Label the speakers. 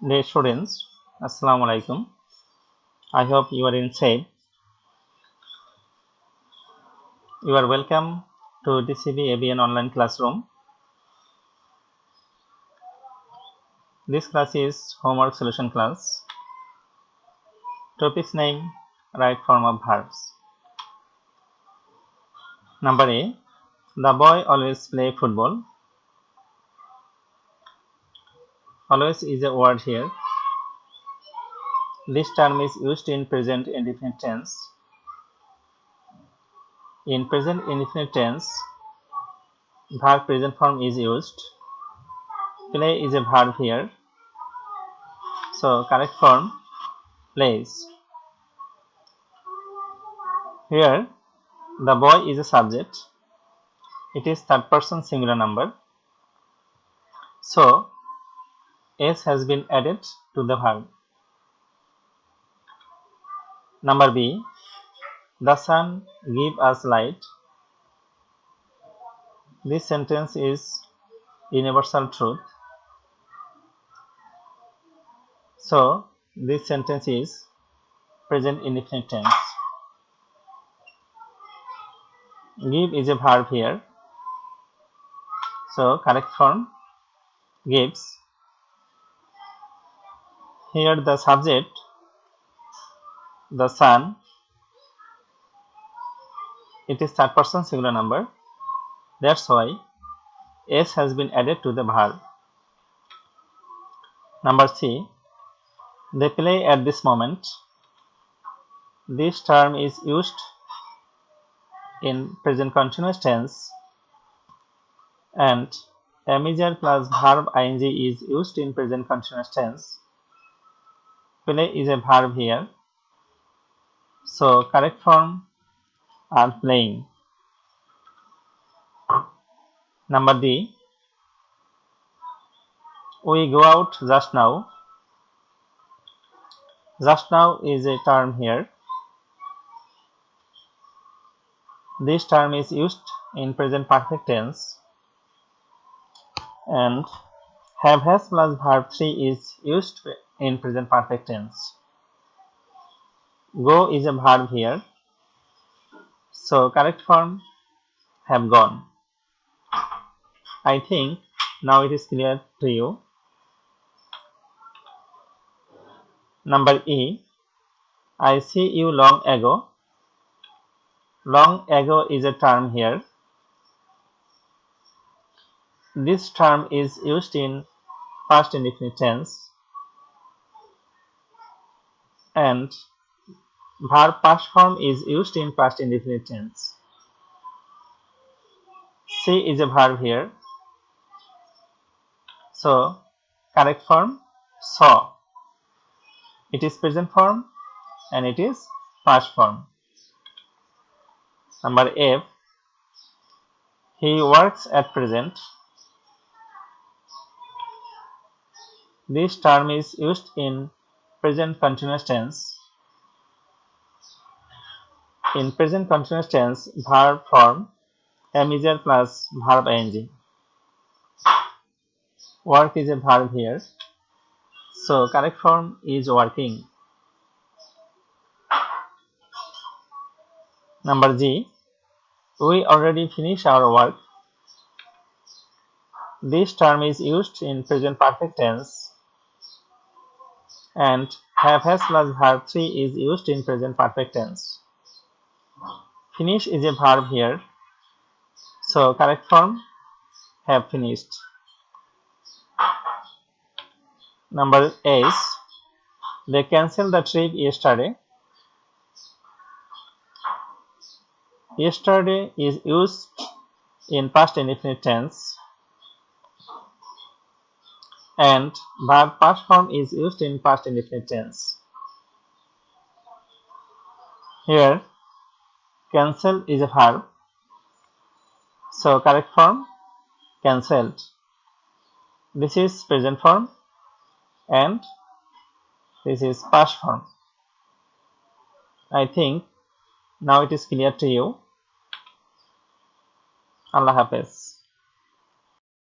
Speaker 1: Dear students, Assalamu alaikum. I hope you are in safe. You are welcome to DCB ABN online classroom. This class is homework solution class. Topic's name, right form of verbs. Number A, the boy always play football. Always is a word here. This term is used in present indefinite tense. In present indefinite tense, verb present form is used. Play is a verb here. So correct form, plays. Here, the boy is a subject. It is third person singular number. So, S has been added to the verb. Number B, the sun gives us light. This sentence is universal truth. So, this sentence is present indefinite tense. Give is a verb here. So, correct form, gives. Here the subject, the sun, it is third person singular number. That's why S has been added to the verb. Number C, they play at this moment. This term is used in present continuous tense and a major plus verb ing is used in present continuous tense. Play is a verb here. So correct form are playing. Number D, we go out just now. Just now is a term here. This term is used in present perfect tense and have has plus verb 3 is used in present perfect tense. Go is a verb here. So correct form, have gone. I think now it is clear to you. Number E, I see you long ago. Long ago is a term here. This term is used in past indefinite tense and verb past form is used in past indefinite tense. See is a verb here. So correct form, saw. It is present form and it is past form. Number F, he works at present. This term is used in present continuous tense. In present continuous tense, verb form major plus verb ing. Work is a verb here. So correct form is working. Number G, we already finished our work. This term is used in present perfect tense and have has plus verb 3 is used in present perfect tense. Finish is a verb here. So correct form, have finished. Number S, they cancelled the trip yesterday. Yesterday is used in past indefinite tense and verb past form is used in past indefinite tense. Here, cancel is a verb. So correct form, cancelled. This is present form and this is past form. I think now it is clear to you. Allah Hafiz.